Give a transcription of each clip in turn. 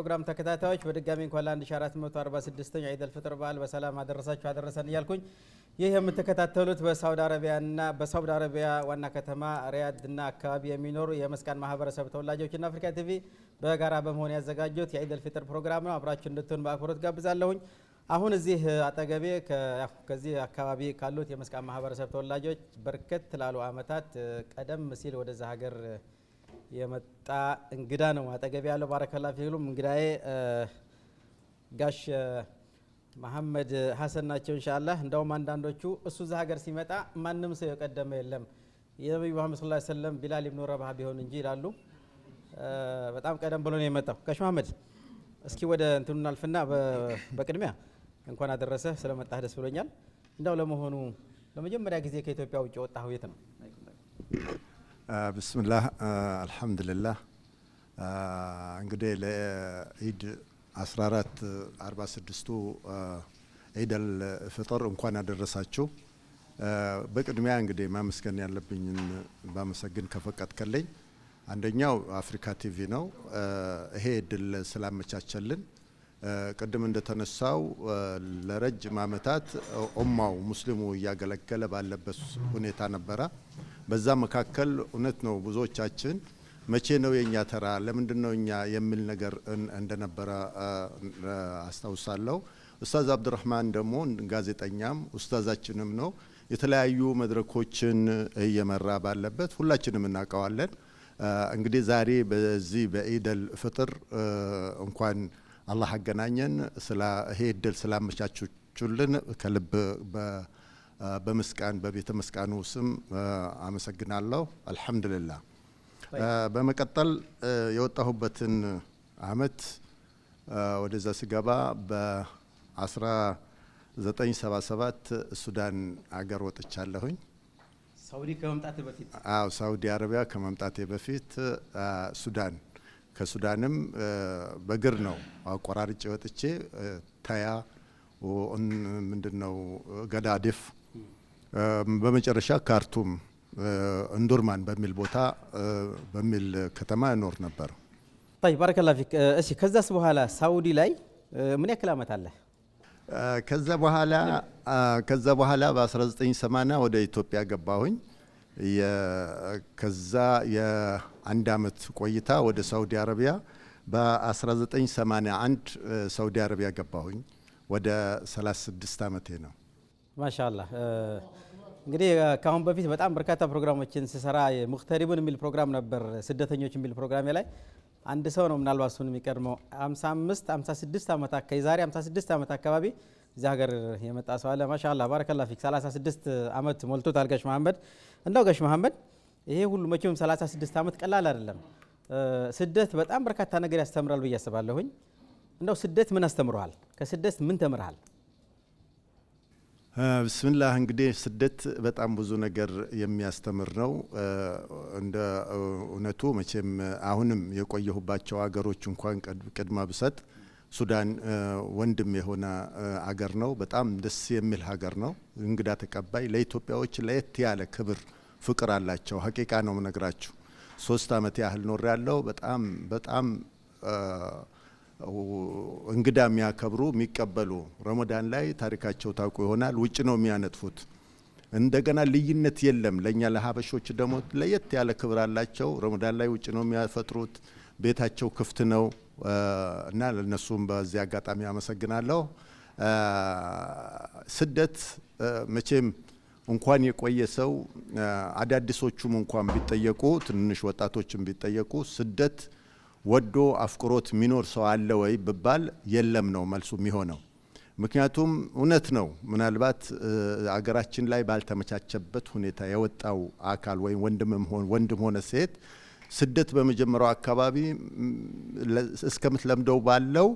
ፕሮግራም ተከታታዮች በድጋሚ እንኳን ለ1446ኛው ኢድ አልፈጥር በዓል በሰላም አደረሳችሁ አደረሰን እያልኩኝ ይህ የምትከታተሉት በሳውዲ አረቢያ ዋና ከተማ ሪያድና አካባቢ የሚኖሩ የመስቃን ማህበረሰብ ተወላጆችና አፍሪካ ቲቪ በጋራ በመሆን ያዘጋጁት የኢድ አልፈጥር ፕሮግራም ነው። አብራችሁ እንድትሆኑ በአክብሮት ጋብዛለሁኝ። አሁን እዚህ አጠገቤ ከዚህ አካባቢ ካሉት የመስቃን ማህበረሰብ ተወላጆች በርከት ላሉ አመታት ቀደም ሲል ወደዛ ሀገር የመጣ እንግዳ ነው አጠገቤ ያለው። ባረከላሁ ፊኩም እንግዳዬ ጋሽ መሐመድ ሐሰን ናቸው ኢንሻአላህ። እንደውም አንዳንዶቹ እሱ እዛ ሀገር ሲመጣ ማንም ሰው የቀደመ የለም የነብዩ መሐመድ ሰለላሁ ዐለይሂ ወሰለም ቢላል ኢብኑ ረባህ ቢሆን እንጂ ይላሉ። በጣም ቀደም ብሎ ነው የመጣው። ጋሽ መሐመድ እስኪ ወደ እንትኑ እናልፍና በቅድሚያ እንኳን አደረሰ ስለመጣህ ደስ ብሎኛል። እንደው ለመሆኑ ለመጀመሪያ ጊዜ ከኢትዮጵያ ውጭ ወጣህ የት ነው? ብስምላህ አልሐምዱሊላህ። እንግዲህ ለኢድ 1446ቱ ኢድ አልፍጥር እንኳን አደረሳችሁ። በቅድሚያ እንግዲህ ማመስገን ያለብኝን ባመሰግን ከፈቀድከልኝ አንደኛው አፍሪካ ቲቪ ነው። ይሄ እድል ስላመቻቸልን ቅድም እንደተነሳው ለረጅም አመታት ኡማው ሙስሊሙ እያገለገለ ባለበት ሁኔታ ነበረ። በዛ መካከል እውነት ነው ብዙዎቻችን መቼ ነው የኛ ተራ ለምንድነው እኛ የሚል ነገር እንደነበረ አስታውሳለሁ። ኡስታዝ አብዱራህማን ደግሞ ጋዜጠኛም ኡስታዛችንም ነው። የተለያዩ መድረኮችን እየመራ ባለበት ሁላችንም እናውቀዋለን። እንግዲህ ዛሬ በዚህ በኢድ አልፍጥር እንኳን አላህ አገናኘን። ስለ ይሄ እድል ስላመቻቹልን ከልብ በመስቃን በቤተ መስቃኑ ስም አመሰግናለሁ። አልሐምዱሊላህ። በመቀጠል የወጣሁበትን አመት ወደዛ ስገባ በ1977 ሱዳን አገር ወጥቻለሁኝ። ሳውዲ ከመምጣቴ በፊት ሳውዲ አረቢያ ከመምጣቴ በፊት ሱዳን ከሱዳንም በእግር ነው አቆራርጬ ወጥቼ ታያ ምንድነው ገዳዲፍ በመጨረሻ ካርቱም እንዱርማን በሚል ቦታ በሚል ከተማ እኖር ነበር። طيب ባረከላሁ ፊክ። እሺ ከዛስ በኋላ ሳውዲ ላይ ምን ያክል አመት አለ? ከዛ በኋላ በ1980 ወደ ኢትዮጵያ ገባሁኝ። ከዛ የአንድ አመት ቆይታ ወደ ሳውዲ አረቢያ በ1981 ሳውዲ አረቢያ ገባሁኝ። ወደ 36 አመቴ ነው። ማሻአላህ። እንግዲህ ካሁን በፊት በጣም በርካታ ፕሮግራሞችን ሲሰራ ሙክተሪቡን የሚል ፕሮግራም ነበር፣ ስደተኞች የሚል ፕሮግራም ላይ አንድ ሰው ነው ምናልባት እሱን የሚቀድመው 56 አመት የዛሬ 56 አመት አካባቢ እዚህ ሀገር የመጣ ሰው አለ። ማሻአላህ ባረከላሁ ፊክ። 36 አመት ሞልቶታል ጋሽ መሐመድ። እንደው ጋሽ መሐመድ ይሄ ሁሉ መቼም 36 አመት ቀላል አይደለም። ስደት በጣም በርካታ ነገር ያስተምራል ብዬ አስባለሁኝ። እንደው ስደት ምን አስተምሯል? ከስደት ምን ተምርሃል? ብስምላህ እንግዲህ ስደት በጣም ብዙ ነገር የሚያስተምር ነው። እንደ እውነቱ መቼም አሁንም የቆየሁባቸው አገሮች እንኳን ቅድማ ብሰጥ ሱዳን ወንድም የሆነ አገር ነው። በጣም ደስ የሚል ሀገር ነው። እንግዳ ተቀባይ፣ ለኢትዮጵያዎች ለየት ያለ ክብር ፍቅር አላቸው። ሀቂቃ ነው የምነግራችሁ። 3 አመት ያህል ኖር ያለው በጣም እንግዳ የሚያከብሩ የሚቀበሉ፣ ረመዳን ላይ ታሪካቸው ታውቁ ይሆናል ውጭ ነው የሚያነጥፉት። እንደገና ልዩነት የለም። ለኛ ለሀበሾች ደግሞ ለየት ያለ ክብር አላቸው። ረመዳን ላይ ውጭ ነው የሚያፈጥሩት። ቤታቸው ክፍት ነው እና ለነሱም በዚህ አጋጣሚ አመሰግናለሁ። ስደት መቼም እንኳን የቆየ ሰው አዳዲሶቹም እንኳን ቢጠየቁ ትንሽ ወጣቶችም ቢጠየቁ ስደት ወዶ አፍቅሮት ሚኖር ሰው አለ ወይ ብባል የለም ነው መልሱ የሚሆነው። ምክንያቱም እውነት ነው ምናልባት አገራችን ላይ ባልተመቻቸበት ሁኔታ የወጣው አካል ወይ ወንድም ሆነ ሴት ስደት በመጀመሪያው አካባቢ እስከምትለምደው ባለው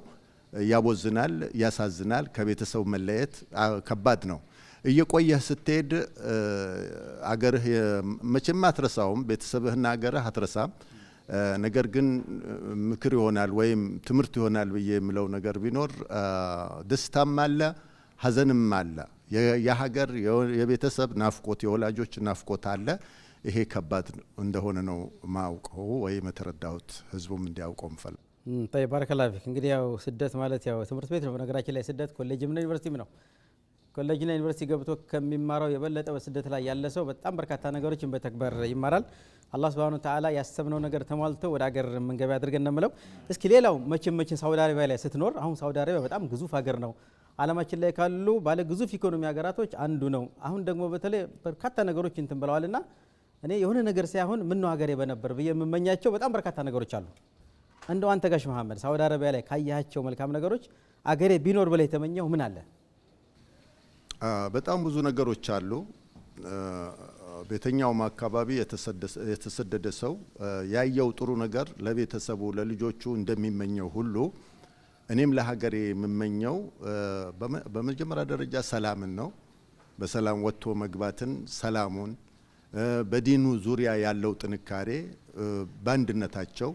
ያቦዝናል፣ ያሳዝናል። ከቤተሰብ መለየት ከባድ ነው። እየቆየህ ስትሄድ አገርህ መቼም አትረሳውም፣ ቤተሰብህና አገርህ አትረሳም። ነገር ግን ምክር ይሆናል ወይም ትምህርት ይሆናል ብዬ የምለው ነገር ቢኖር ደስታም አለ ሀዘንም አለ። የሀገር የቤተሰብ ናፍቆት የወላጆች ናፍቆት አለ። ይሄ ከባድ እንደሆነ ነው ማውቀው ወይ መተረዳውት ህዝቡም እንዲያውቀው ምፈል طيب بارك الله فيك እንግዲህ ያው ስደት ማለት ያው ትምህርት ቤት ነው በነገራችን ላይ ስደት ኮሌጅም ነው ዩኒቨርሲቲም ነው ኮሌጅና ዩኒቨርሲቲ ገብቶ ከሚማራው የበለጠ በስደት ላይ ያለ ሰው በጣም በርካታ ነገሮችን በተግባር ይማራል አላህ Subhanahu Wa Ta'ala ያሰብነው ነገር ተሟልቶ ወደ ሀገር መንገብ ያድርገን ነው እስኪ ሌላው መቼም ሳውዲ አረቢያ ላይ ስትኖር አሁን ሳውዲ አረቢያ በጣም ግዙፍ ሀገር ነው ዓለማችን ላይ ካሉ ባለ ግዙፍ ኢኮኖሚ ሀገራቶች አንዱ ነው አሁን ደግሞ በተለይ በርካታ ነገሮች እንትን ብለዋልና እኔ የሆነ ነገር ሳይሆን ምን ነው ሀገሬ በነበር በየምመኛቸው በጣም በርካታ ነገሮች አሉ እንደው አንተ ጋሽ መሐመድ ሳውዲ አረቢያ ላይ ካያቸው መልካም ነገሮች አገሬ ቢኖር በላይ ተመኘው ምን አለ በጣም ብዙ ነገሮች አሉ በተኛውም አካባቢ የተሰደደ ሰው ያየው ጥሩ ነገር ለቤተሰቡ ለልጆቹ እንደሚመኘው ሁሉ እኔም ለሀገሬ የምመኘው በመጀመሪያ ደረጃ ሰላምን ነው በሰላም ወጥቶ መግባትን ሰላሙን በዲኑ ዙሪያ ያለው ጥንካሬ ባንድነታቸው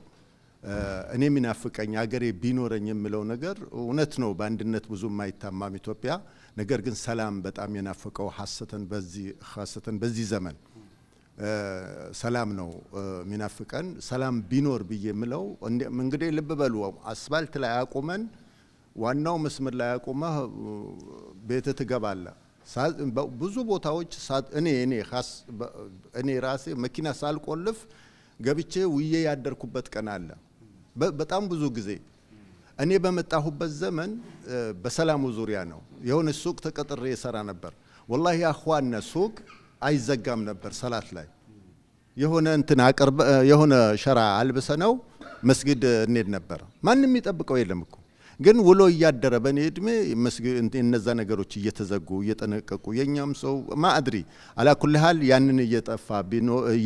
እኔ ምናፍቀኝ ሀገሬ ቢኖረኝ የሚለው ነገር እውነት ነው በአንድነት ብዙ ማይታማም ኢትዮጵያ ነገር ግን ሰላም በጣም የናፈቀው ሐሰተን በዚህ ዘመን ሰላም ነው ምናፍቀን ሰላም ቢኖር ብዬ የምለው እንግዲህ ልብ በሉ አስፋልት ላይ አቆመን ዋናው መስመር ላይ አቆመህ ቤት ትገባለ ብዙ ቦታዎች እኔ ራሴ መኪና ሳልቆልፍ ገብቼ ውዬ ያደርኩበት ቀን አለ በጣም ብዙ ጊዜ እኔ በመጣሁበት ዘመን በሰላሙ ዙሪያ ነው የሆነ ሱቅ ተቀጥሬ ይሰራ ነበር والله يا اخواننا ሱቅ አይዘጋም ነበር ሰላት ላይ የሆነ እንትን አቀርበ የሆነ ሸራ አልብሰነው መስጊድ እንሄድ ነበር ማንንም ይጠብቀው የለም እኮ ግን ውሎ ያደረ በኔ እድሜ መስጊድ እነዛ ነገሮች እየተዘጉ እየተነቀቁ የኛም ሰው ማአድሪ አላ ኩል ሃል ያንን እየጠፋ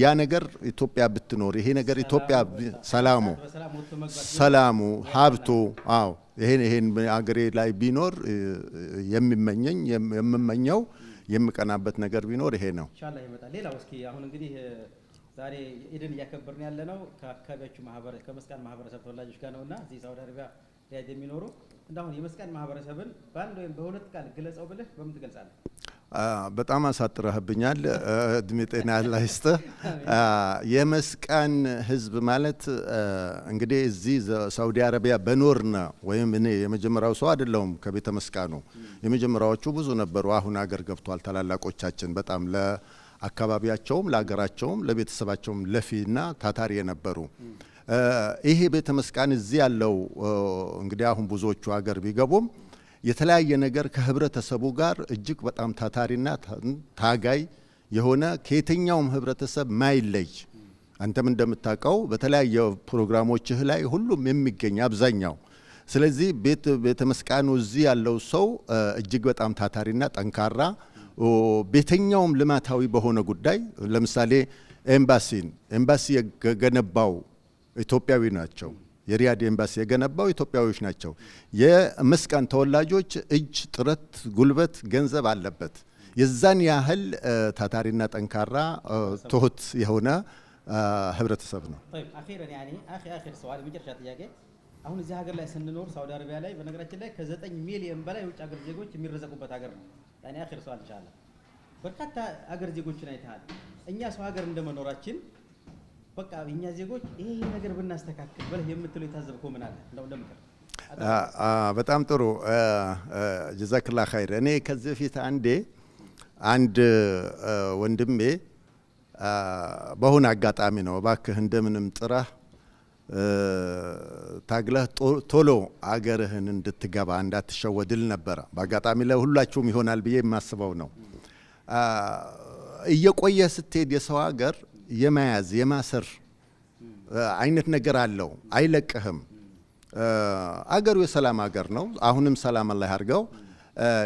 ያ ነገር ኢትዮጵያ ብትኖር ይሄ ነገር ኢትዮጵያ ሰላሙ ሀብቱ አዎ ይሄን አገሬ ላይ ቢኖር የምመኘው የምቀናበት ነገር ቢኖር ይሄ ነው ኢንሻአላህ ይመጣል ሌላው እስኪ አሁን እንግዲህ ዛሬ ኢድን ያከበርን ያለነው ከአካባቢዎቹ ማህበረሰብ ከመስቃን ማህበረሰብ ተወላጆች ጋር ነውና እዚህ ሳውዲ አረቢያ ያደ የሚኖሩ እንዳሁን የመስቃን ማህበረሰብን ባንድ ወይም በሁለት ቃል ግለጸው ብለህ በምን ትገልጻለህ በጣም አሳጥረህብኛል እድሜ ጤና ያላህ ይስጥህ የመስቃን ህዝብ ማለት እንግዲህ እዚህ ሳውዲ አረቢያ በኖርና ወይም እኔ የመጀመሪያው ሰው አይደለም ከቤተ መስቃኑ የመጀመሪያዎቹ ብዙ ነበሩ አሁን ሀገር ገብቷል ታላላቆቻችን በጣም ለአካባቢያቸውም ለሀገራቸውም ለቤተሰባቸውም ለፊና ታታሪ የነበሩ ይሄ ቤተ መስቃን እዚህ ያለው እንግዲህ አሁን ብዙዎቹ ሀገር ቢገቡም የተለያየ ነገር ከህብረተሰቡ ጋር እጅግ በጣም ታታሪና ታጋይ የሆነ ከየትኛውም ህብረተሰብ ማይለይ አንተም እንደምታውቀው በተለያየ ፕሮግራሞችህ ላይ ሁሉም የሚገኝ አብዛኛው ስለዚህ ቤተ መስቃኑ እዚህ ያለው ሰው እጅግ በጣም ታታሪና ጠንካራ ቤተኛውም ልማታዊ በሆነ ጉዳይ ለምሳሌ ኤምባሲ የገነባው ኢትዮጵያዊ ናቸው የሪያድ ኤምባሲ የገነባው ኢትዮጵያዊዎች ናቸው የመስቃን ተወላጆች እጅ ጥረት ጉልበት ገንዘብ አለበት የዛን ያህል ታታሪና ጠንካራ ትሁት የሆነ ህብረተሰብ ነው طيب اخيرا يعني اخر سؤال መጨረሻ ጥያቄ አሁን እዚህ ሀገር ላይ ስንኖር ሳውዲ አረቢያ ላይ በነገራችን ላይ ከ9 ሚሊዮን በላይ ውጭ ሀገር ዜጎች የሚረዘቁበት ሀገር ነው يعني اخر سؤال ኢንሻአላህ በርካታ ሀገር ዜጎችን አይተሃል እኛ ሰው ሀገር እንደመኖራችን በቃ እኛ ዜጎች ይሄ ነገር ብናስተካክል በለ የምትለው የታዘብከው ምን አለ እንደምከር በጣም ጥሩ ጀዛከላህ ኸይር እኔ ከዚህ በፊት አንድ ወንድሜ በሆነ አጋጣሚ ነው እባክህ እንደምንም ጥራህ ታግለህ ቶሎ አገርህን እንድትገባ እንዳትሸወድል ነበር በአጋጣሚ ለሁላችሁም ይሆናል ብዬ የማስበው ነው እየቆየ ስትሄድ የሰው ሀገር የማያዝ የማሰር አይነት ነገር አለው አይለቅህም አገሩ የሰላም ሀገር ነው አሁንም ሰላም አላህ ያርገው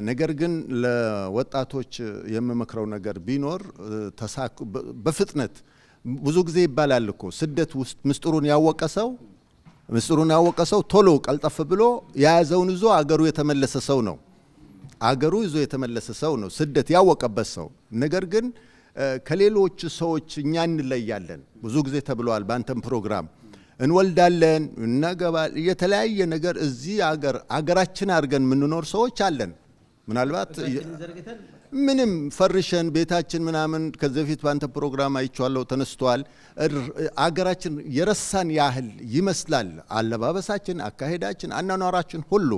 ነገር ግን ለወጣቶች የምመክረው ነገር ቢኖር በፍጥነት ብዙ ጊዜ ይባላል እኮ ስደት ውስጥ ምስጥሩን ያወቀ ሰው ቶሎ ቀልጠፍ ብሎ ያያዘውን ይዞ አገሩ የተመለሰ ሰው ነው ስደት ያወቀበት ሰው ነገር ግን ከሌሎች ሰዎች እኛ እንለያለን ብዙ ጊዜ ተብሏል ባንተም ፕሮግራም እንወልዳለን እናገባል የተለያየ ነገር እዚህ አገራችን አርገን ምንኖር ሰዎች አለን ምናልባት ምንም ፈርሸን ቤታችን ምናምን ከዚህ በፊት ባንተ ፕሮግራም አይቻለው ተነስተዋል። አገራችን የረሳን ያህል ይመስላል። አለባበሳችን፣ አካሄዳችን፣ አናኗራችን ሁሉ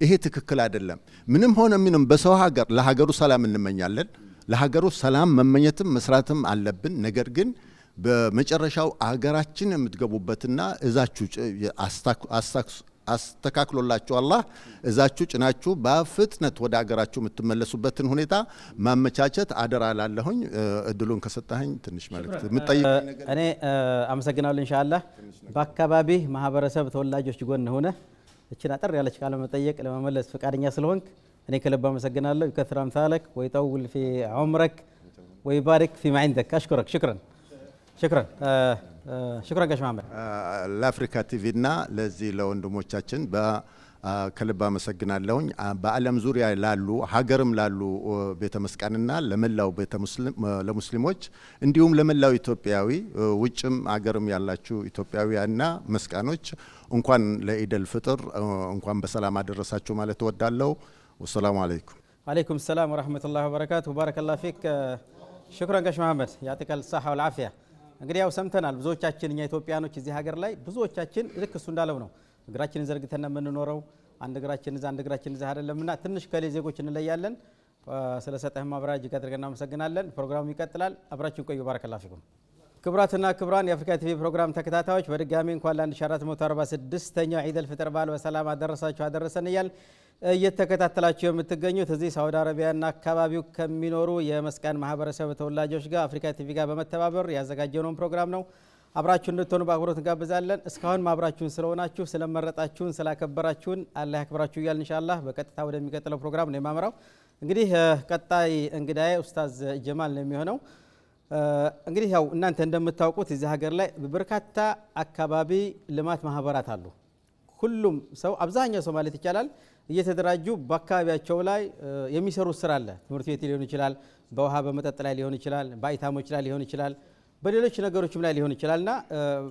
ይሄ ትክክል አይደለም። ምንም ሆነ ምንም በሰው ሀገር ለሀገሩ ሰላም እንመኛለን። ለሀገሩ ሰላም መመኘትም መስራትም አለብን። ነገር ግን በመጨረሻው አገራችን የምትገቡበትና እዛችሁ አስተካክሎላችሁ አላህ እዛችሁ ጭናችሁ በፍጥነት ወደ አገራችሁ የምትመለሱበትን ሁኔታ ማመቻቸት አደራ ላለሁኝ። እድሉን ከሰጣኸኝ ትንሽ መልእክት የምጠይቅ ነገር እኔ አመሰግናለሁ። ኢንሻአላህ በአካባቢ ማህበረሰብ ተወላጆች ጎን ሆነ እቺን አጠር ያለች ቃለ መጠየቅ ለመመለስ ፈቃደኛ ስለሆንክ እኔ ከልብ አመሰግናለሁ። ይከثر امثالك ويطول في عمرك ويبارك فيما عندك. اشكرك. شكرا ጋሽ መሐመድ። ለአፍሪካ ቲቪና ለዚህ ለወንድሞቻችን ከልብ አመሰግናለሁኝ። በዓለም ዙሪያ ላሉ ሀገርም ላሉ ቤተ መስቃንና ለመላው ለሙስሊሞች እንዲሁም ለመላው ኢትዮጵያዊ ውጭም ሀገርም ያላችሁ ኢትዮጵያውያንና መስቃኖች እንኳን ለኢደል ፍጥር እንኳን በሰላም አደረሳችሁ ማለት እወዳለሁ። ወሰላሙ አለይኩም። ወአለይኩም ሰላም ወራህመቱላሂ ወበረካቱ። ባረከላሁ ፊክ። ሽክራን ጋሽ መሐመድ ያጥቃል ሰሐ ወልዓፊያ። እንግዲህ ያው ሰምተናል። ብዙዎቻችን እኛ ኢትዮጵያኖች እዚህ ሀገር ላይ ብዙዎቻችን ልክ እሱ እንዳለው ነው እግራችንን ዘርግተን የምንኖረው። አንድ እግራችን እዛ አንድ እግራችን እዛ አይደለምና ትንሽ ከሌ ዜጎች እንለያለን። ስለሰጠህ ማብራሪያ እጅግ አድርገን እናመሰግናለን። ፕሮግራሙ ይቀጥላል። አብራችሁን ቆዩ። ባረከላሁ ፊኩም። ክቡራትና ክቡራን የአፍሪካ ቲቪ ፕሮግራም ተከታታዮች በድጋሚ እንኳን ለ1446ኛው ዒድ አልፍጥር በዓል በሰላም አደረሳችሁ አደረሰን እያል እየተከታተላችሁ የምትገኙት እዚህ ሳውዲ አረቢያና አካባቢው ከሚኖሩ የመስቃን ማህበረሰብ ተወላጆች ጋር አፍሪካ ቲቪ ጋር በመተባበር ያዘጋጀነውን ፕሮግራም ነው። አብራችሁን እንድትሆኑ በአክብሮት እንጋብዛለን። እስካሁን ማብራችሁን ስለሆናችሁ ስለመረጣችሁን ስላከበራችሁን አላህ ያክብራችሁ እያል ኢንሻአላህ በቀጥታ ወደሚቀጥለው ፕሮግራም ነው የማመራው። እንግዲህ ቀጣይ እንግዳዬ ኡስታዝ ጀማል ነው የሚሆነው። እንግዲህ ያው እናንተ እንደምታውቁት እዚህ ሀገር ላይ በርካታ አካባቢ ልማት ማህበራት አሉ። ሁሉም ሰው አብዛኛው ሰው ማለት ይቻላል እየተደራጁ በአካባቢያቸው ላይ የሚሰሩት ስራ አለ። ትምህርት ቤት ሊሆን ይችላል፣ በውሃ በመጠጥ ላይ ሊሆን ይችላል፣ በአይታሞች ላይ ሊሆን ይችላል፣ በሌሎች ነገሮችም ላይ ሊሆን ይችላልና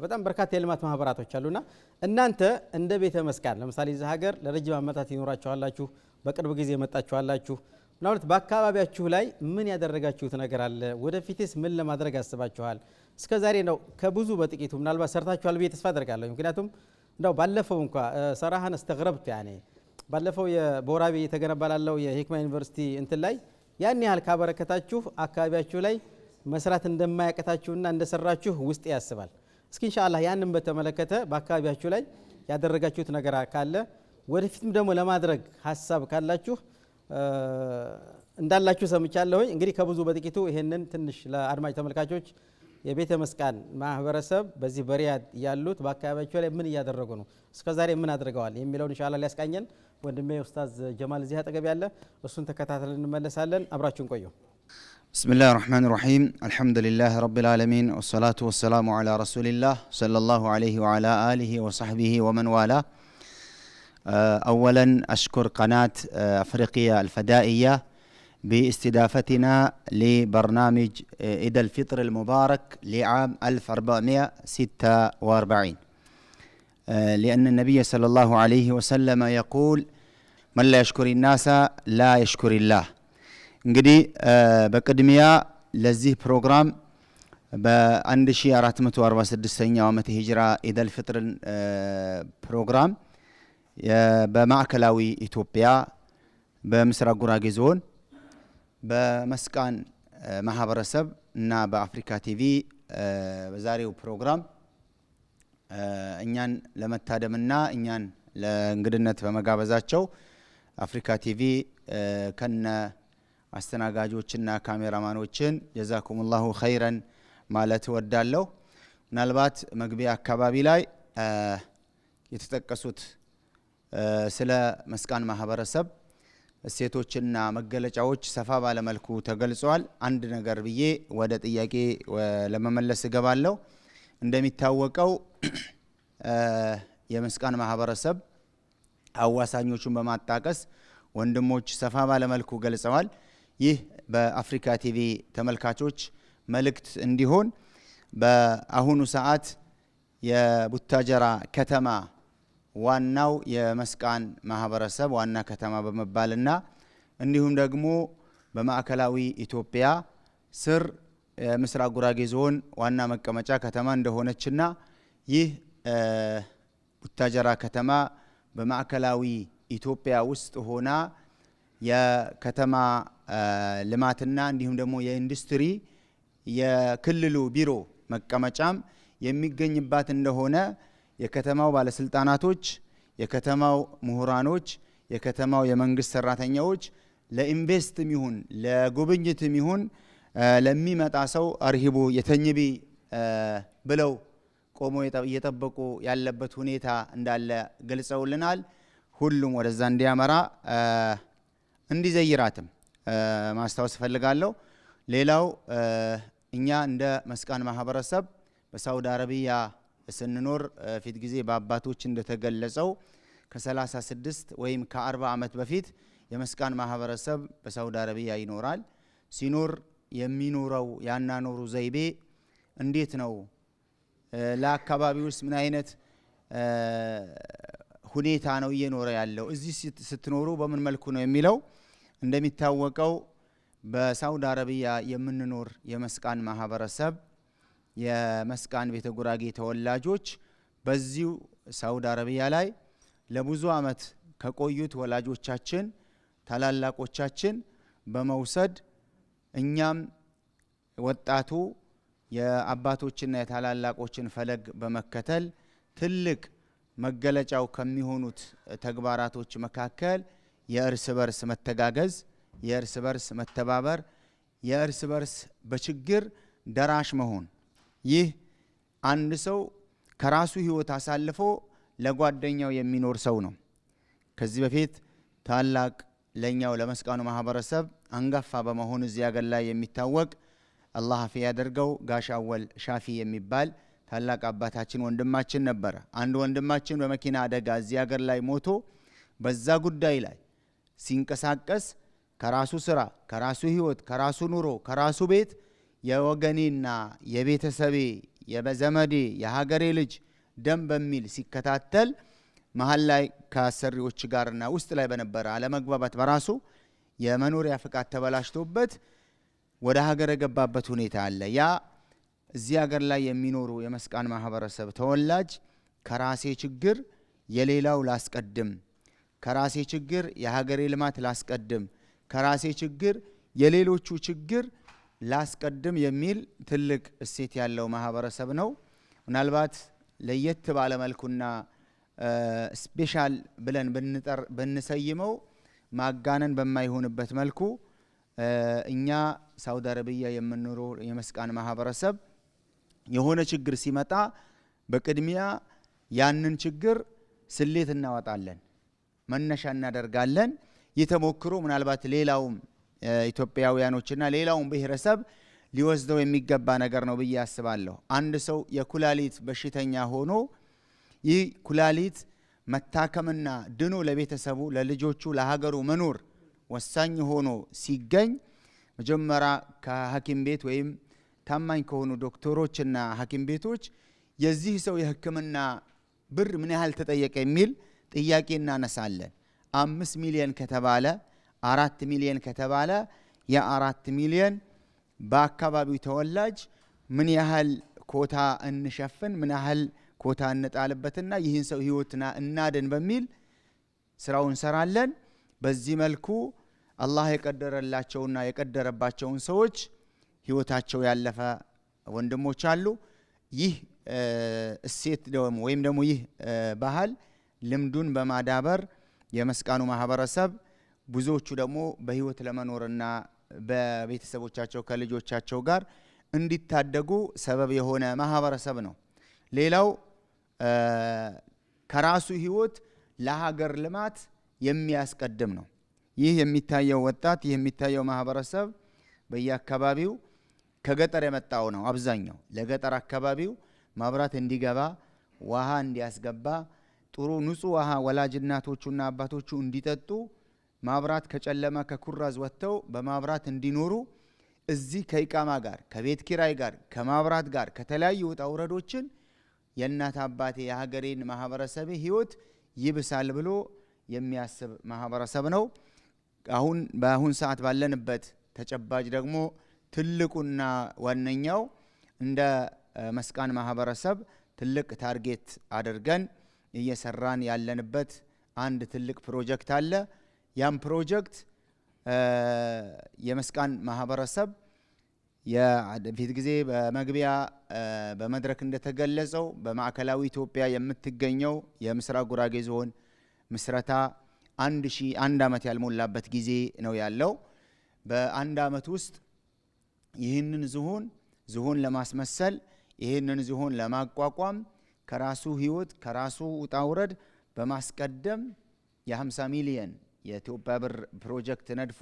በጣም በርካታ የልማት ማህበራቶች አሉና እናንተ እንደ ቤተ መስቃን ለምሳሌ እዚህ ሀገር ለረጅም ዓመታት ይኖራችኋላችሁ፣ በቅርብ ጊዜ መጣችኋላችሁ። ምናልባት በአካባቢያችሁ ላይ ምን ያደረጋችሁት ነገር አለ? ወደፊትስ ምን ለማድረግ አስባችኋል? እስከዛሬ ነው ከብዙ በጥቂቱ ምናልባት ሰርታችኋል ብዬ ተስፋ አደርጋለሁ። ምክንያቱም እንደው ባለፈው እንኳ ሰራሃን እስተግረብት ያኔ ባለፈው በወራቤ የተገነባ ላለው የሂክማ ዩኒቨርሲቲ እንትን ላይ ያን ያህል ካበረከታችሁ አካባቢያችሁ ላይ መስራት እንደማያቀታችሁና እንደሰራችሁ ውስጥ ያስባል። እስኪ ኢንሻአላህ ያንን በተመለከተ በአካባቢያችሁ ላይ ያደረጋችሁት ነገር ካለ ወደፊትም ደግሞ ለማድረግ ሀሳብ ካላችሁ እንዳላችሁ ሰምቻለሁኝ። እንግዲህ ከብዙ በጥቂቱ ይሄንን ትንሽ ለአድማጭ ተመልካቾች የቤተ መስቃን ማህበረሰብ በዚህ በሪያድ ያሉት በአካባቢያቸው ላይ ምን እያደረጉ ነው፣ እስከዛሬ ምን አድርገዋል የሚለውን ኢንሻአላህ ሊያስቃኘን ወንድሜ ኡስታዝ ጀማል እዚህ አጠገብ ያለ እሱን ተከታተልን እንመለሳለን። አብራችሁን ቆዩ። بسم الله الرحمن الرحيم الحمد لله رب العالمين والصلاة والسلام على رسول الله صلى الله عليه وعلى آله وصحبه ومن والاه. أولا أشكر قناة أفريقيا الفدائية باستضافتنا لبرنامج عيد الفطر المبارك لعام 1446 لأن النبي صلى الله عليه وسلم يقول من لا يشكر الناس لا يشكر الله. እንግዲህ በቅድሚያ ለዚህ ፕሮግራም በ1446ኛው ዓመተ ሂጅራ ኢድ አልፍጥር ፕሮግራም በማዕከላዊ ኢትዮጵያ በምስራቅ ጉራጌ ዞን በመስቃን ማህበረሰብ እና በአፍሪካ ቲቪ በዛሬው ፕሮግራም እኛን ለመታደምና እኛን ለእንግድነት በመጋበዛቸው አፍሪካ ቲቪ ከነ አስተናጋጆችና ካሜራማኖችን ጀዛኩሙላሁ ኸይረን ማለት ወዳለሁ። ምናልባት መግቢያ አካባቢ ላይ የተጠቀሱት ስለ መስቃን ማህበረሰብ እሴቶችና መገለጫዎች ሰፋ ባለመልኩ ተገልጿል። አንድ ነገር ብዬ ወደ ጥያቄ ለመመለስ እገባለሁ። እንደሚታወቀው የመስቃን ማህበረሰብ አዋሳኞቹን በማጣቀስ ወንድሞች ሰፋ ባለመልኩ ገልጸዋል። ይህ በአፍሪካ ቲቪ ተመልካቾች መልእክት እንዲሆን በአሁኑ ሰዓት የቡታጀራ ከተማ ዋናው የመስቃን ማህበረሰብ ዋና ከተማ በመባልና እንዲሁም ደግሞ በማዕከላዊ ኢትዮጵያ ስር ምስራቅ ጉራጌ ዞን ዋና መቀመጫ ከተማ እንደሆነችና ይህ ቡታጀራ ከተማ በማዕከላዊ ኢትዮጵያ ውስጥ ሆና የከተማ ልማትና እንዲሁም ደግሞ የኢንዱስትሪ የክልሉ ቢሮ መቀመጫም የሚገኝባት እንደሆነ የከተማው ባለስልጣናቶች፣ የከተማው ምሁራኖች፣ የከተማው የመንግስት ሰራተኞች ለኢንቨስትም ይሁን ለጉብኝትም ይሁን ለሚመጣ ሰው አርሂቡ የተኝቢ ብለው ቆሞ እየጠበቁ ያለበት ሁኔታ እንዳለ ገልጸውልናል። ሁሉም ወደዛ እንዲያመራ እንዲዘይራትም ማስታወስ ፈልጋለሁ። ሌላው እኛ እንደ መስቃን ማህበረሰብ በሳውዲ አረቢያ ስንኖር ፊት ጊዜ በአባቶች እንደተገለጸው ከ36 ወይም ከ40 ዓመት በፊት የመስቃን ማህበረሰብ በሳውዲ አረቢያ ይኖራል። ሲኖር የሚኖረው ያናኖሩ ዘይቤ እንዴት ነው? ለአካባቢውስ ምን አይነት ሁኔታ ነው እየኖረ ያለው? እዚህ ስትኖሩ በምን መልኩ ነው የሚለው እንደሚታወቀው በሳውዲ አረቢያ የምንኖር የመስቃን ማህበረሰብ የመስቃን ቤተ ጉራጌ ተወላጆች በዚሁ ሳውዲ አረቢያ ላይ ለብዙ ዓመት ከቆዩት ወላጆቻችን ታላላቆቻችን በመውሰድ እኛም ወጣቱ የአባቶችና የታላላቆችን ፈለግ በመከተል ትልቅ መገለጫው ከሚሆኑት ተግባራቶች መካከል የእርስ በርስ መተጋገዝ፣ የእርስ በርስ መተባበር፣ የእርስ በርስ በችግር ደራሽ መሆን። ይህ አንድ ሰው ከራሱ ህይወት አሳልፎ ለጓደኛው የሚኖር ሰው ነው። ከዚህ በፊት ታላቅ ለኛው ለመስቃኑ ማህበረሰብ አንጋፋ በመሆኑ እዚህ ሀገር ላይ የሚታወቅ አላህ አፊ ያደርገው ጋሽ አወል ሻፊ የሚባል ታላቅ አባታችን ወንድማችን ነበር። አንድ ወንድማችን በመኪና አደጋ እዚህ ሀገር ላይ ሞቶ በዛ ጉዳይ ላይ ሲንቀሳቀስ ከራሱ ስራ፣ ከራሱ ህይወት፣ ከራሱ ኑሮ፣ ከራሱ ቤት የወገኔና የቤተሰቤ የበዘመዴ የሀገሬ ልጅ ደም በሚል ሲከታተል መሀል ላይ ከአሰሪዎች ጋርና ውስጥ ላይ በነበረ አለመግባባት በራሱ የመኖሪያ ፍቃድ ተበላሽቶበት ወደ ሀገር የገባበት ሁኔታ አለ። ያ እዚህ ሀገር ላይ የሚኖሩ የመስቃን ማህበረሰብ ተወላጅ ከራሴ ችግር የሌላው ላስቀድም፣ ከራሴ ችግር የሀገሬ ልማት ላስቀድም፣ ከራሴ ችግር የሌሎቹ ችግር ላስቀድም የሚል ትልቅ እሴት ያለው ማህበረሰብ ነው። ምናልባት ለየት ባለ መልኩና ስፔሻል ብለን ብንሰይመው ማጋነን በማይሆንበት መልኩ እኛ ሳውዲ አረቢያ የምንኖር የመስቃን ማህበረሰብ የሆነ ችግር ሲመጣ በቅድሚያ ያንን ችግር ስሌት እናወጣለን፣ መነሻ እናደርጋለን። የተሞክሮ ምናልባት ሌላውም ኢትዮጵያውያኖችና ሌላውም ብሔረሰብ ሊወስደው የሚገባ ነገር ነው ብዬ አስባለሁ። አንድ ሰው የኩላሊት በሽተኛ ሆኖ ይህ ኩላሊት መታከምና ድኖ ለቤተሰቡ፣ ለልጆቹ፣ ለሀገሩ መኖር ወሳኝ ሆኖ ሲገኝ መጀመሪያ ከሐኪም ቤት ወይም ታማኝ ከሆኑ ዶክተሮችና ሐኪም ቤቶች የዚህ ሰው የሕክምና ብር ምን ያህል ተጠየቀ የሚል ጥያቄ እናነሳለን። 5 ሚሊዮን ከተባለ 4 ሚሊዮን ከተባለ የ4 ሚሊዮን በአካባቢው ተወላጅ ምን ያህል ኮታ እንሸፍን፣ ምን ያህል ኮታ እንጣልበትና ይህን ሰው ህይወትና እናድን በሚል ስራውን እንሰራለን። በዚህ መልኩ አላህ የቀደረላቸውና የቀደረባቸውን ሰዎች ህይወታቸው ያለፈ ወንድሞች አሉ። ይህ እሴት ወይም ደግሞ ይህ ባህል ልምዱን በማዳበር የመስቃኑ ማህበረሰብ ብዙዎቹ ደግሞ በህይወት ለመኖርና በቤተሰቦቻቸው ከልጆቻቸው ጋር እንዲታደጉ ሰበብ የሆነ ማህበረሰብ ነው። ሌላው ከራሱ ህይወት ለሀገር ልማት የሚያስቀድም ነው። ይህ የሚታየው ወጣት፣ ይህ የሚታየው ማህበረሰብ በየአካባቢው ከገጠር የመጣው ነው። አብዛኛው ለገጠር አካባቢው ማብራት እንዲገባ፣ ውሃ እንዲያስገባ፣ ጥሩ ንጹህ ውሃ ወላጅ እናቶቹና አባቶቹ እንዲጠጡ፣ ማብራት ከጨለማ ከኩራዝ ወጥተው በማብራት እንዲኖሩ፣ እዚህ ከኢቃማ ጋር ከቤት ኪራይ ጋር ከማብራት ጋር ከተለያዩ ውጣ ውረዶችን የእናት አባቴ የሀገሬን ማህበረሰብ ህይወት ይብሳል ብሎ የሚያስብ ማህበረሰብ ነው። በአሁን ሰዓት ባለንበት ተጨባጭ ደግሞ ትልቁና ዋነኛው እንደ መስቃን ማህበረሰብ ትልቅ ታርጌት አድርገን እየሰራን ያለንበት አንድ ትልቅ ፕሮጀክት አለ። ያም ፕሮጀክት የመስቃን ማህበረሰብ የፊት ጊዜ በመግቢያ በመድረክ እንደተገለጸው በማዕከላዊ ኢትዮጵያ የምትገኘው የምስራቅ ጉራጌ ዞን ምስረታ 1 ዓመት ያልሞላበት ጊዜ ነው ያለው። በአንድ ዓመት ውስጥ ይህንን ዝሆን ለማስመሰል ይህንን ዝሆን ለማቋቋም ከራሱ ህይወት ከራሱ ውጣውረድ በማስቀደም የ50 ሚሊዮን የኢትዮጵያ ብር ፕሮጀክት ነድፎ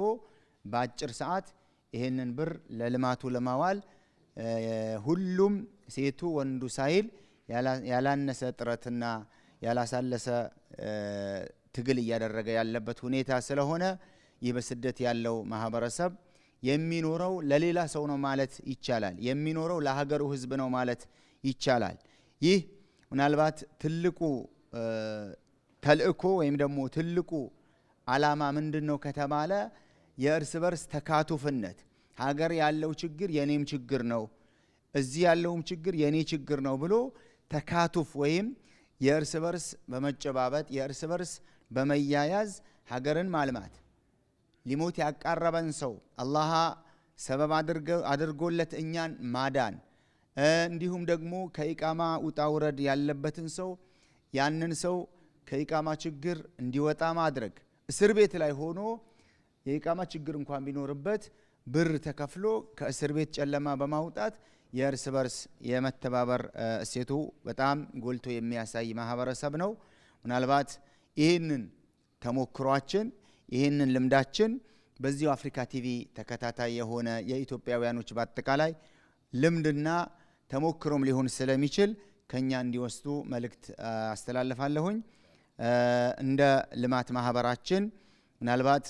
በአጭር ሰዓት ይህንን ብር ለልማቱ ለማዋል ሁሉም ሴቱ ወንዱ ሳይል ያላነሰ ጥረትና ያላሳለሰ ትግል እያደረገ ያለበት ሁኔታ ስለሆነ ይህ በስደት ያለው ማህበረሰብ የሚኖረው ለሌላ ሰው ነው ማለት ይቻላል። የሚኖረው ለሀገሩ ህዝብ ነው ማለት ይቻላል። ይህ ምናልባት ትልቁ ተልእኮ ወይም ደግሞ ትልቁ ዓላማ ምንድነው ከተባለ የእርስ በርስ ተካቱፍነት፣ ሀገር ያለው ችግር የኔም ችግር ነው፣ እዚህ ያለውም ችግር የኔ ችግር ነው ብሎ ተካቱፍ ወይም የእርስ በርስ በመጨባበጥ የእርስ በርስ በመያያዝ ሀገርን ማልማት፣ ሊሞት ያቃረበን ሰው አላህ ሰበብ አድርጎለት እኛን ማዳን፣ እንዲሁም ደግሞ ከኢቃማ ውጣ ውረድ ያለበትን ሰው ያንን ሰው ከኢቃማ ችግር እንዲወጣ ማድረግ፣ እስር ቤት ላይ ሆኖ የኢቃማ ችግር እንኳን ቢኖርበት ብር ተከፍሎ ከእስር ቤት ጨለማ በማውጣት የእርስ በርስ የመተባበር እሴቱ በጣም ጎልቶ የሚያሳይ ማህበረሰብ ነው። ምናልባት ይህንን ተሞክሯችን ይህንን ልምዳችን በዚሁ አፍሪካ ቲቪ ተከታታይ የሆነ የኢትዮጵያውያኖች በአጠቃላይ ልምድና ተሞክሮም ሊሆን ስለሚችል ከኛ እንዲወስዱ መልእክት አስተላልፋለሁኝ። እንደ ልማት ማህበራችን ምናልባት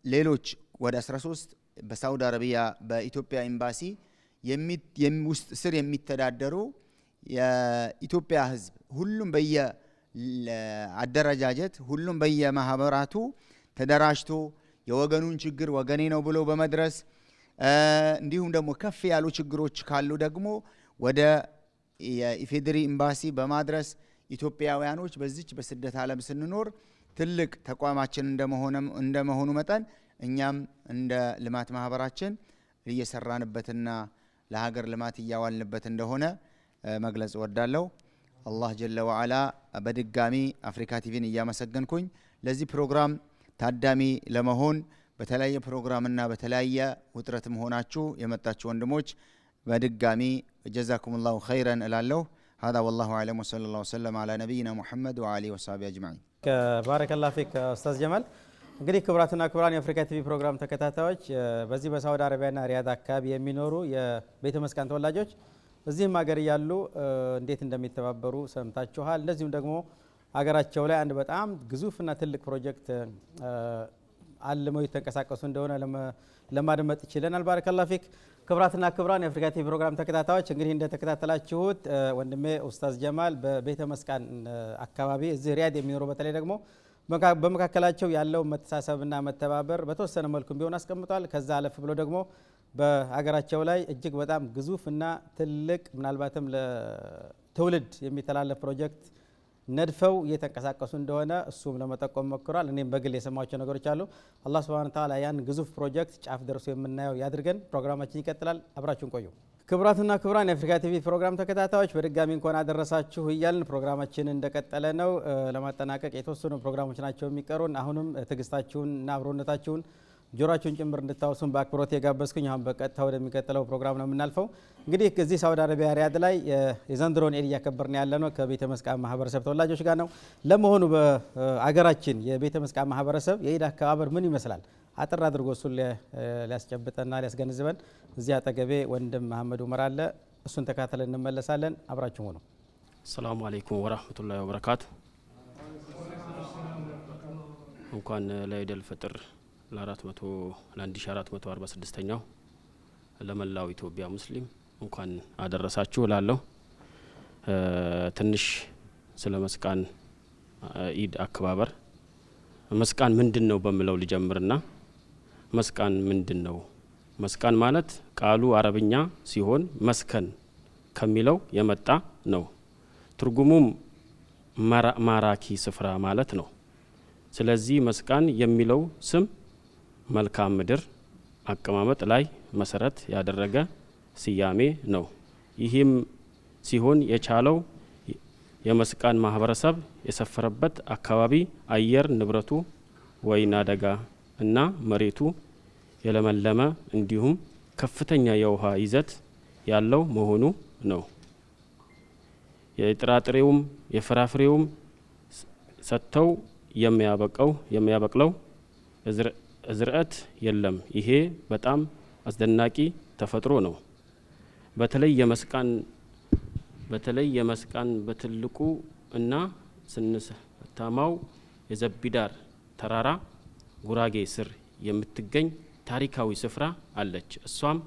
ሌሎች ወደ 13 በሳውዲ አረቢያ በኢትዮጵያ ኤምባሲ ውስጥ ስር የሚተዳደሩ የኢትዮጵያ ህዝብ ሁሉም በየአደረጃጀት ሁሉም በየማህበራቱ ተደራጅቶ የወገኑን ችግር ወገኔ ነው ብሎ በመድረስ እንዲሁም ደግሞ ከፍ ያሉ ችግሮች ካሉ ደግሞ ወደ የኢፌዴሪ ኤምባሲ በማድረስ ኢትዮጵያውያኖች በዚች በስደት ዓለም ስንኖር ትልቅ ተቋማችን እንደመሆኑ መጠን እኛም እንደ ልማት ማህበራችን እየሰራንበትና ለሀገር ልማት እያዋልንበት እንደሆነ መግለጽ ወዳለው አላህ ጀለ ወዓላ በድጋሚ አፍሪካ ቲቪን እያመሰገንኩኝ ለዚህ ፕሮግራም ታዳሚ ለመሆን በተለያየ ፕሮግራምና በተለያየ ውጥረት መሆናችሁ የመጣችሁ ወንድሞች በድጋሚ ጀዛኩሙላሁ ኸይረን እላለሁ። هذا والله اعلم وصلى الله وسلم على نبينا محمد وعلى وصحبه اجمعين. ባረከላሁ ፊክ ኡስታዝ ጀማል። እንግዲህ ክቡራትና ክቡራን የአፍሪካ ቲቪ ፕሮግራም ተከታታዮች በዚህ በሳውዲ አረቢያና ሪያድ አካባቢ የሚኖሩ የቤተ መስቃን ተወላጆች እዚህም ሀገር ያሉ እንዴት እንደሚተባበሩ ሰምታችኋል። እንደዚሁም ደግሞ ሀገራቸው ላይ አንድ በጣም ግዙፍና ትልቅ ፕሮጀክት አልመው የተንቀሳቀሱ እንደሆነ ለማድመጥ ይችላል። ባረከላሁ ፊክ። ክቡራትና ክቡራን የአፍሪካ ቲቪ ፕሮግራም ተከታታዮች እንግዲህ እንደተከታተላችሁት ወንድሜ ኡስታዝ ጀማል በቤተ መስቃን አካባቢ እዚህ ሪያድ የሚኖሩ በተለይ ደግሞ በመካከላቸው ያለው መተሳሰብና መተባበር በተወሰነ መልኩም ቢሆን አስቀምጧል። ከዛ አለፍ ብሎ ደግሞ በሀገራቸው ላይ እጅግ በጣም ግዙፍና ትልቅ ምናልባትም ለትውልድ የሚተላለፍ ፕሮጀክት ነድፈው እየተንቀሳቀሱ እንደሆነ እሱም ለመጠቆም ሞክሯል። እኔም በግል የሰማቸው ነገሮች አሉ። አላህ ሱብሓነሁ ወተዓላ ያን ግዙፍ ፕሮጀክት ጫፍ ደርሶ የምናየው ያድርገን። ፕሮግራማችን ይቀጥላል። አብራችሁን ቆዩ። ክቡራትና ክቡራን የአፍሪካ ቲቪ ፕሮግራም ተከታታዮች በድጋሚ እንኳን አደረሳችሁ እያልን ፕሮግራማችን እንደቀጠለ ነው። ለማጠናቀቅ የተወሰኑ ፕሮግራሞች ናቸው የሚቀሩን። አሁንም ትዕግስታችሁን እና አብሮነታችሁን ጆሮአችሁን ጭምር እንድታወሱን በአክብሮት የጋበዝኩኝ። አሁን በቀጥታ ወደሚቀጥለው ፕሮግራም ነው የምናልፈው። እንግዲህ እዚህ ሳውዲ አረቢያ ሪያድ ላይ የዘንድሮን ኢድ እያከበርን ያለ ነው ከቤተ መስቃን ማህበረሰብ ተወላጆች ጋር ነው። ለመሆኑ በአገራችን የቤተ መስቃን ማህበረሰብ የኢድ አከባበር ምን ይመስላል? አጥር አድርጎ እሱን ሊያስጨብጠና ሊያስገነዝበን እዚህ አጠገቤ ወንድም መሐመድ ኡመር አለ። እሱን ተካተለን እንመለሳለን። አብራችሁ ሁኑ። ሰላሙ አለይኩም ወራህመቱላሂ ወበረካቱ። እንኳን ለኢድ አልፈጥር ለ1446ኛው ለመላው ኢትዮጵያ ሙስሊም እንኳን አደረሳችሁ እላለሁ። ትንሽ ስለ መስቃን ኢድ አከባበር መስቃን ምንድነው በሚለው ልጀምርና መስቃን ምንድነው? መስቃን ማለት ቃሉ አረብኛ ሲሆን መስከን ከሚለው የመጣ ነው። ትርጉሙም ማራኪ ስፍራ ማለት ነው። ስለዚህ መስቃን የሚለው ስም መልካም ምድር አቀማመጥ ላይ መሰረት ያደረገ ስያሜ ነው። ይህም ሲሆን የቻለው የመስቃን ማህበረሰብ የሰፈረበት አካባቢ አየር ንብረቱ ወይና ደጋ እና መሬቱ የለመለመ እንዲሁም ከፍተኛ የውሃ ይዘት ያለው መሆኑ ነው። የጥራጥሬውም የፍራፍሬውም ሰጥተው የሚያበቅለው ዝርዕት የለም። ይሄ በጣም አስደናቂ ተፈጥሮ ነው። በተለይ የመስቃን በትልቁ እና ስንሰታማው የዘቢዳር ተራራ ጉራጌ ስር የምትገኝ ታሪካዊ ስፍራ አለች። እሷም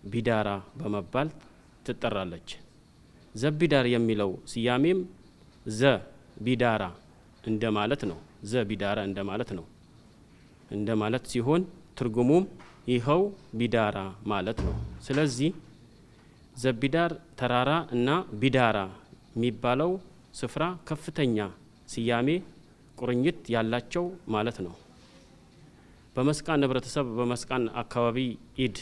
ቢዳራ በመባል ትጠራለች። ዘቢዳር የሚለው ስያሜም ቢዳራ እንደማለት ነው። ቢዳራ እንደማለት ሲሆን ትርጉሙም ይኸው ቢዳራ ማለት ነው። ስለዚህ ዘቢዳር ተራራ እና ቢዳራ የሚባለው ስፍራ ከፍተኛ ስያሜ ቁርኝት ያላቸው ማለት ነው። በመስቃን ህብረተሰብ በመስቃን አካባቢ ኢድ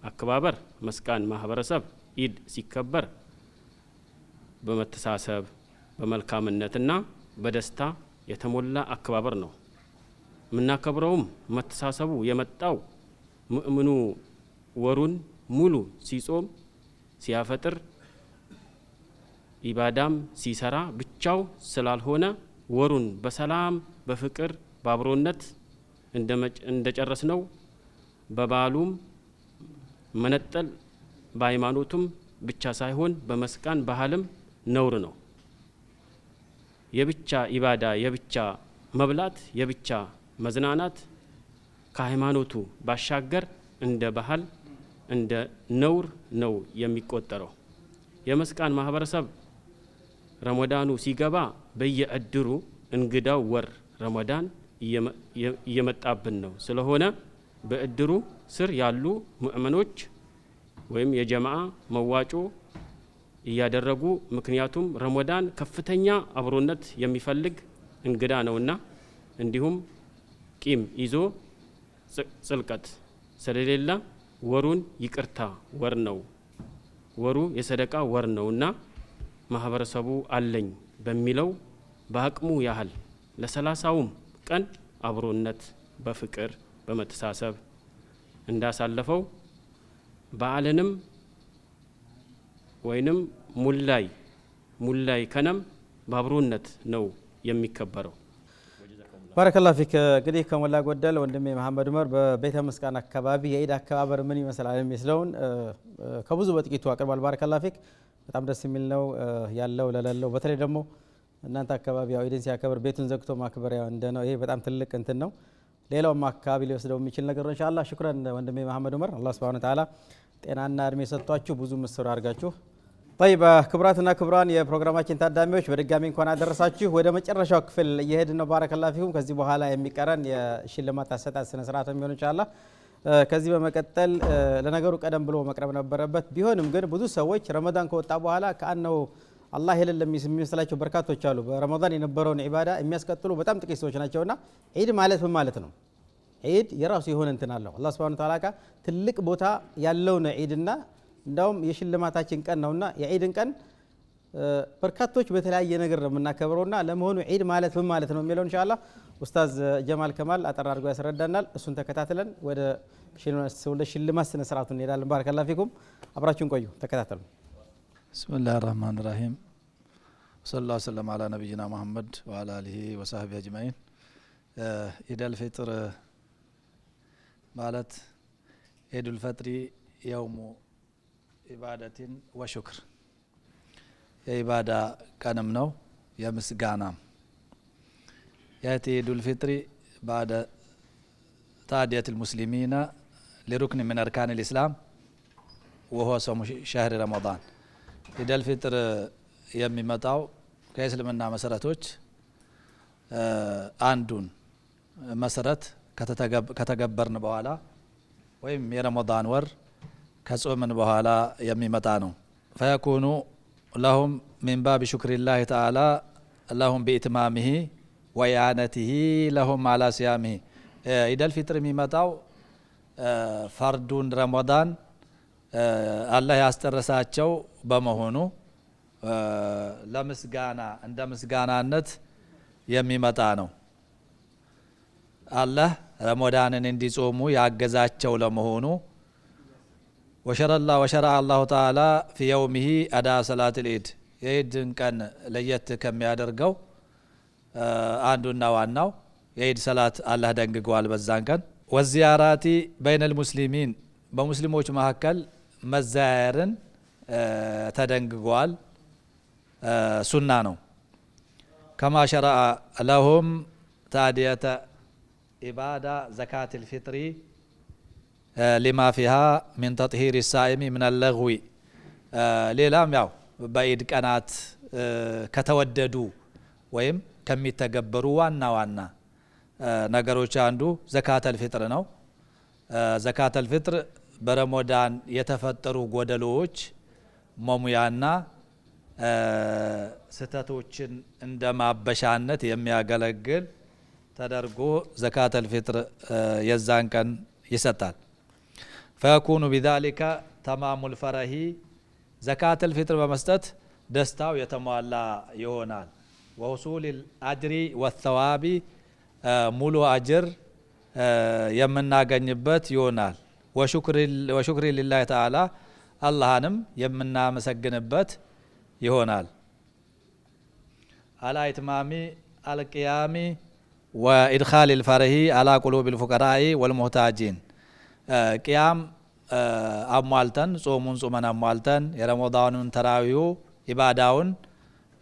አከባበር መስቃን ማህበረሰብ ኢድ ሲከበር በመተሳሰብ በመልካምነትና በደስታ የተሞላ አከባበር ነው። ምናከብረውም መተሳሰቡ የመጣው ሙእምኑ ወሩን ሙሉ ሲጾም ሲያፈጥር ኢባዳም ሲሰራ ብቻው ስላልሆነ ወሩን በሰላም በፍቅር በአብሮነት እንደጨረስነው በባሉም መነጠል በሃይማኖቱም ብቻ ሳይሆን በመስቃን ባህልም ነውር ነው። የብቻ ኢባዳ የብቻ መብላት የብቻ መዝናናት ከሃይማኖቱ ባሻገር እንደ ባህል እንደ ነውር ነው የሚቆጠረው። የመስቃን ማህበረሰብ ረመዳኑ ሲገባ በየእድሩ እንግዳው ወር ረመዳን እየመጣብን ነው። ስለሆነ በእድሩ ስር ያሉ ሙእመኖች ወይም የጀማዓ መዋጮ እያደረጉ ምክንያቱም ረመዳን ከፍተኛ አብሮነት የሚፈልግ እንግዳ ነውና እንዲሁም ቂም ይዞ ጽልቀት ስለሌለ ወሩን ይቅርታ ወር ነው፣ ወሩ የሰደቃ ወር ነውና ማህበረሰቡ አለኝ በሚለው በአቅሙ ያህል ለሰላሳውም ቀን አብሮነት በፍቅር በመተሳሰብ እንዳሳለፈው በዓልንም ወይንም ሙላይ ከነም በአብሮነት ነው የሚከበረው። ባረከላሁ ፊክ። እንግዲህ ከሞላ ጎደል ወንድሜ መሐመድ ዑመር በቤተ መስቃን አካባቢ የኢድ አከባበር ምን ይመስላል የሚመስለውን ከብዙ በጥቂቱ አቅርቧል። ባረከላሁ ፊክ። በጣም ደስ የሚል ነው ያለው ለሌለው። በተለይ ደግሞ እናንተ አካባቢ ያው ኢድን ሲያከብር ቤቱን ዘግቶ ማክበሪያ እንደነው ይሄ በጣም ትልቅ እንትን ነው። ሌላውም አካባቢ ሊወስደው የሚችል ነገር ነው። ኢንሻአላህ ሽክራን ወንድሜ መሐመድ ዑመር። አላህ Subhanahu Wa Ta'ala ጤናና እድሜ ሰጥቷችሁ ብዙ ምስር አድርጋችሁ طيب ክቡራትና ክቡራን የፕሮግራማችን ታዳሚዎች በድጋሚ እንኳን አደረሳችሁ። ወደ መጨረሻው ክፍል እየሄድን ነው። ባረከላሁ ፊኩም። ከዚህ በኋላ የሚቀረን የሽልማት አሰጣጥ ስነ ስርዓት የሚሆን ኢንሻአላህ። ከዚህ በመቀጠል ለነገሩ ቀደም ብሎ መቅረብ ነበረበት። ቢሆንም ግን ብዙ ሰዎች ረመዳን ከወጣ በኋላ ከአነው አላህ የሌለ የሚመስላቸው በርካቶች አሉ። በረመዳን የነበረውን ኢባዳ የሚያስቀጥሉ በጣም ጥቂት ሰዎች ናቸውና ዒድ ማለት ምን ማለት ነው? ዒድ የራሱ የሆነ እንትን አለው። አላህ Subhanahu Wa Ta'ala ትልቅ ቦታ ያለው ነው ዒድና እንዳውም የሽልማታችን ቀን ነውና የዒድን ቀን በርካቶች በተለያየ ነገር ነው የምናከብረውና ለመሆኑ ዒድ ማለት ምን ማለት ነው የሚለው ኢንሻአላህ ኡስታዝ ጀማል ከማል አጠር አድርጎ ያስረዳናል። እሱን ተከታትለን ወደ ሽልማት ስነ ስርዓቱ እንሄዳለን። ባረከላሁ ፊኩም። አብራችሁን ቆዩ፣ ተከታተሉ። ብስሚላሂ ረህማኒ ረሂም ወሰለላሁ ወሰለም አላ ነቢይና ሙሐመድ ወአላ አሊሂ ወሰህቢሂ አጅማኢን። ኢደል ፊጥር ማለት ኢዱል ፈጥሪ የውሙ ኢባደቲን ወሹክር የኢባዳ ቀንም ነው የምስጋናም። ያቲ ኢዱል ፊጥሪ ባዕደ ታዲየት ልሙስሊሚና ሊሩክን ምን አርካን ልእስላም ወሆ ሶሙ ሸህር ረመዳን። ኢደል ፊጥር የሚመጣው ከእስልምና መሰረቶች አንዱን መሰረት ከተገበርን በኋላ ወይም የረመዳን ወር ከጾምን በኋላ የሚመጣ ነው። ፈየኩኑ ለሁም ሚን ባብ ሹክሪላህ ተዓላ ለሁም ቢኢትማሚሂ ወኢዓነቲሂ ለሁም አላ ሲያሚሂ። ኢደል ፊጥር የሚመጣው ፈርዱን ረመዳን አላህ ያስጨረሳቸው በመሆኑ ለምስጋና እንደ ምስጋናነት የሚመጣ ነው። አላህ ረመዳንን እንዲጾሙ ያገዛቸው ለመሆኑ ወሸረዐ አላሁ ተዓላ ፊ የውሚሂ አዳ ሰላት ልኢድ የኢድን ቀን ለየት ከሚያደርገው አንዱና ዋናው የኢድ ሰላት አላህ ደንግጓል በዛን ቀን። ወዚያራቲ በይነል ሙስሊሚን በሙስሊሞች መካከል መዛየርን ተደንግጓል፣ ሱና ነው። ከማ ሸረዐ ለሁም ታዲየተ ኢባዳ ዘካት ልፊጥሪ ሊማ ፊሃ ሚን ተጥሂር ሳኢሚ ምን ለግዊ። ሌላም ያው በኢድ ቀናት ከተወደዱ ወይም ከሚተገበሩ ዋና ዋና ነገሮች አንዱ ዘካተል ፊጥር ነው። ዘካተል ፊጥር በረመዳን የተፈጠሩ ጎደሎዎች መሙያና ስተቶችን እንደ ማበሻነት የሚያገለግል ተደርጎ ዘካተል ፊጥር የዛን ቀን ይሰጣል። ፈየኩኑ ቢዛሊከ ተማሙል ፈረሂ ዘካተል ፊጥር በመስጠት ደስታው የተሟላ ይሆናል። ወሁሱሊል አጅሪ ወተዋቢ ሙሉ አጅር የምናገኝበት ይሆናል። ወሹክሪ ሊላህ ተዓላ አላህንም የምናመሰግንበት ይሆናል። አላ ኢትማሚ አልቅያሚ ወኢድኻል ልፈረሂ አላ ቁሉብ ልፉቀራኢ ወልሙህታጂን። ቅያም አሟልተን ጾሙን ጾመን አሟልተን የረመዳኑን ተራዊሁ ኢባዳውን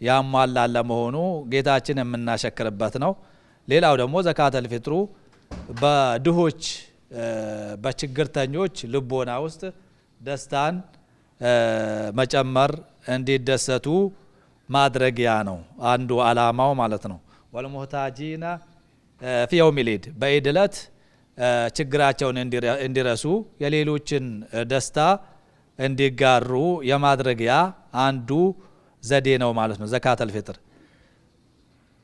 ያሟላል ለመሆኑ ጌታችን የምናሸክርበት ነው። ሌላው ደግሞ ዘካተል ፊጥሩ በድሆች በችግርተኞች ልቦና ውስጥ ደስታን መጨመር እንዲደሰቱ ማድረጊያ ነው አንዱ አላማው ማለት ነው። ወልሙህታጂና ፊ የውሚል ኢድ በኢድ ዕለት ችግራቸውን እንዲረሱ የሌሎችን ደስታ እንዲጋሩ የማድረጊያ አንዱ ዘዴ ነው ማለት ነው ዘካተል ፊጥር።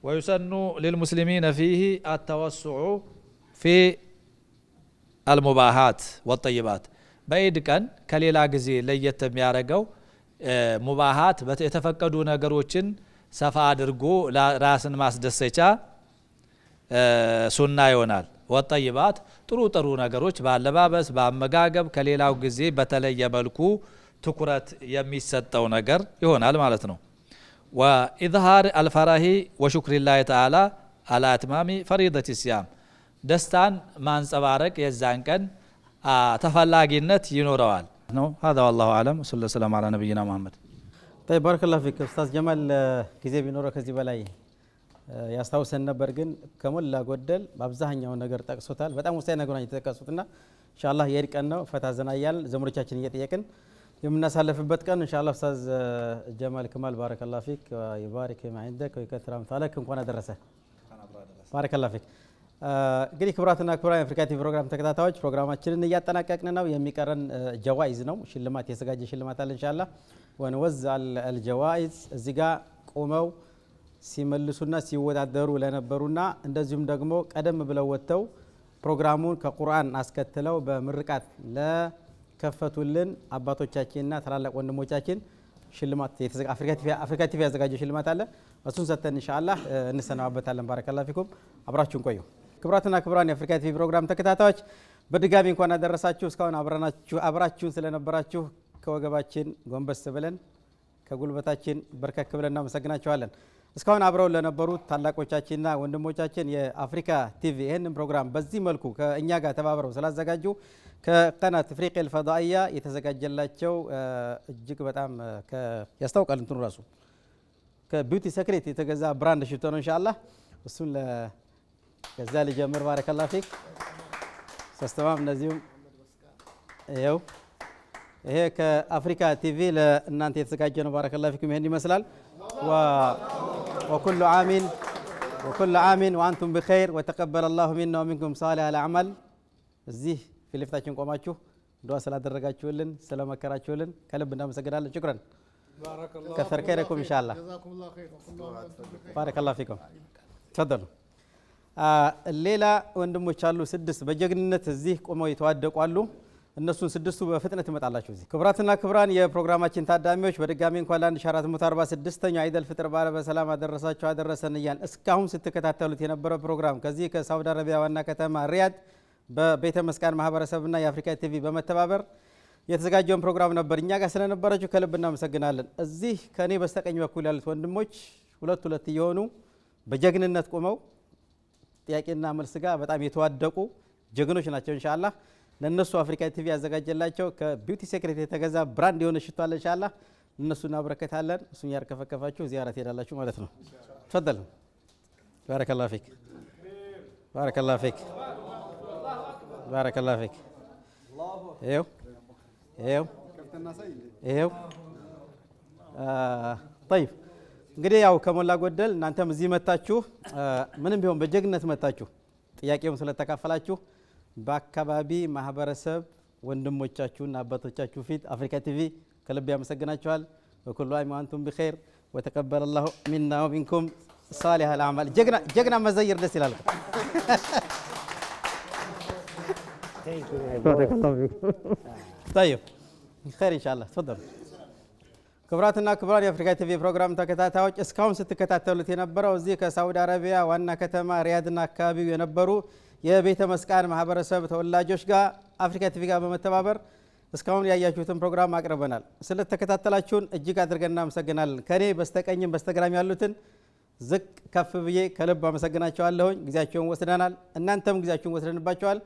ወዩሰኑ ሊልሙስሊሚነ ፊህ አተወሱዑ ፊ አልሙባሃት ወጠይባት። በኢድ ቀን ከሌላ ጊዜ ለየት የሚያደርገው ሙባሃት የተፈቀዱ ነገሮችን ሰፋ አድርጎ ራስን ማስደሰቻ ሱና ይሆናል። ወጠይባት ጥሩ ጥሩ ነገሮች በአለባበስ በአመጋገብ ከሌላው ጊዜ በተለየ መልኩ ትኩረት የሚሰጠው ነገር ይሆናል ማለት ነው። ወኢዝሃር አልፈራሂ ወሹክሪላህ ተዓላ አላ ኢትማሚ ፈሪደት ሲያም ደስታን ማንጸባረቅ የዛን ቀን ተፈላጊነት ይኖረዋል ነው። هذا والله اعلم وصلى الله وسلم على نبينا محمد። طيب بارك الله فيك ኡስታዝ ጀማል ጊዜ ቢኖረው ከዚህ በላይ ያስታውሰን ነበር፣ ግን ከሞላ ጎደል በአብዛኛው ነገር ጠቅሶታል። በጣም ወሳኝ ነገሮች የተጠቀሱትና ኢንሻአላህ የኢድ ቀን ነው ፈታ ዘና እያልን ዘመዶቻችን እየጠየቅን የምናሳልፍበት ቀን ኢንሻአላህ። ኡስታዝ ጀማል ከማል ባረከላሁ ፊክ ወይባሪክ ማ عندك ويكثر امثالك እንኳን አደረሰ። ባረከላሁ ፊክ። እንግዲህ ክቡራትና ክቡራን የአፍሪካ ቲቪ ፕሮግራም ተከታታዮች ፕሮግራማችንን እያጠናቀቅን ነው። የሚቀረን ጀዋይዝ ነው፣ ሽልማት የተዘጋጀ ሽልማት አለ ኢንሻአላህ። ወንወዝ አልጀዋይዝ እዚህ ጋር ቆመው ሲመልሱና ሲወዳደሩ ለነበሩና እንደዚሁም ደግሞ ቀደም ብለው ወጥተው ፕሮግራሙን ከቁርአን አስከትለው በምርቃት ለከፈቱልን አባቶቻችንና ታላላቅ ወንድሞቻችን ሽልማት አፍሪካ ቲቪ ያዘጋጀው ሽልማት አለ። እሱን ሰጥተን ኢንሻአላህ እንሰናበታለን። ባረከላሁ ፊኩም፣ አብራችሁን ቆዩ። ክቡራትና ክቡራን የአፍሪካ ቲቪ ፕሮግራም ተከታታዮች በድጋሚ እንኳን አደረሳችሁ። እስካሁን አብራችሁን ስለነበራችሁ ከወገባችን ጎንበስ ብለን ከጉልበታችን በርከክ ብለን እናመሰግናችኋለን። እስካሁን አብረው ለነበሩት ታላቆቻችንና ወንድሞቻችን የአፍሪካ ቲቪ ይህንን ፕሮግራም በዚህ መልኩ ከእኛ ጋር ተባብረው ስላዘጋጁ ከቀናት አፍሪካ አልፈዳኢያ የተዘጋጀላቸው እጅግ በጣም ያስታውቃል። እንትኑ ራሱ ከቢዩቲ ሰክሬት የተገዛ ብራንድ ሽቶ ነው ኢንሻአላህ። እሱን ከዛ ልጀምር። ባረከላሁ ፊክ ሰስተማም እነዚሁም ይኸው ይሄ ከአፍሪካ ቲቪ ለእናንተ የተዘጋጀ ነው። ባረከላሁ ፊኩም ይሄን ይመስላል። ወኩሉ ዓሚን وكل عام وأنتم بخير وتقبل الله منا ومنكم صالح الأعمال እዚህ ፊት ለፊታችን ቆማችሁ ዱዓ ስላደረጋችሁልን ስለመከራችሁልን ከልብ እናመሰግናለን شكرا كثر خيركم إن شاء الله بارك الله فيكم تفضلوا ሌላ ወንድሞች አሉ 6 በጀግንነት እዚህ ቆመው የተዋደቁ አሉ እነሱን 6ቱ በፍጥነት ይመጣላችሁ እዚህ ክብራትና ክብራን የፕሮግራማችን ታዳሚዎች በድጋሚ እንኳን ለ1446ኛው ዒድ አልፍጥር በዓል በሰላም አደረሳችሁ አደረሰን እያን እስካሁን ስትከታተሉት የነበረው ፕሮግራም ከዚህ ከሳውዲ አረቢያ ዋና ከተማ ሪያድ በቤተ መስቃን ማህበረሰብና የአፍሪካ ቲቪ በመተባበር የተዘጋጀውን ፕሮግራም ነበር እኛ ጋር ስለነበራችሁ ከልብ እናመሰግናለን እዚህ ከኔ በስተቀኝ በኩል ያሉት ወንድሞች ሁለት እየሆኑ በጀግንነት ቆመው ጥያቄና መልስ ጋር በጣም የተዋደቁ ጀግኖች ናቸው ኢንሻአላህ ለነሱ አፍሪካ ቲቪ ያዘጋጀላቸው ከቢዩቲ ሴክሬት የተገዛ ብራንድ የሆነ ሽቶ አለ ኢንሻአላህ እነሱ እናበረከታለን እሱን ያርከፈከፋችሁ ዚያራ ትሄዳላችሁ ማለት ነው ተፈضل بارك الله فيك بارك الله فيك بارك الله فيك ايوه طيب እንግዲህ ያው ከሞላ ጎደል እናንተም እዚህ መጣችሁ ምንም ቢሆን በጀግነት መጣችሁ ጥያቄውን ስለተካፈላችሁ በአካባቢ ማህበረሰብ ወንድሞቻችሁና አባቶቻችሁ ፊት አፍሪካ ቲቪ ከልብ ያመሰግናችኋል ወኩሉ ዓም ወአንቱም ቢኸይር ወተቀበለ الله منا ومنكم صالح الاعمال ጀግና መዘየር ደስ ይላል طيب خير ان شاء الله تفضل ክብራትና ክብራን የአፍሪካ ቲቪ ፕሮግራም ተከታታዮች እስካሁን ስትከታተሉት የነበረው እዚህ ከሳውዲ አረቢያ ዋና ከተማ ሪያድና አካባቢው የነበሩ የቤተ መስቃን ማህበረሰብ ተወላጆች ጋር አፍሪካ ቲቪ ጋር በመተባበር እስካሁን ያያችሁትን ፕሮግራም አቅርበናል ስለተከታተላችሁን እጅግ አድርገን እናመሰግናለን ከኔ በስተቀኝም በስተግራም ያሉትን ዝቅ ከፍ ብዬ ከልብ አመሰግናቸዋለሁ ጊዜያችሁን ወስደናል እናንተም ጊዜያችሁን ወስደንባችኋል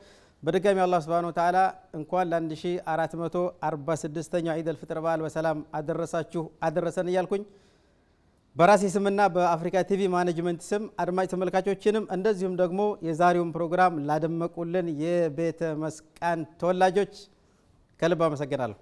በድጋሚ አላህ Subhanahu Wa Ta'ala እንኳን ለ1446ኛው ዒድ አልፍጥር በዓል በሰላም አደረሳችሁ አደረሰን እያልኩኝ በራሴ ስምና በአፍሪካ ቲቪ ማኔጅመንት ስም አድማጭ ተመልካቾችንም እንደዚሁም ደግሞ የዛሬውን ፕሮግራም ላደመቁልን የቤተ መስቃን ተወላጆች ከልብ አመሰግናለሁ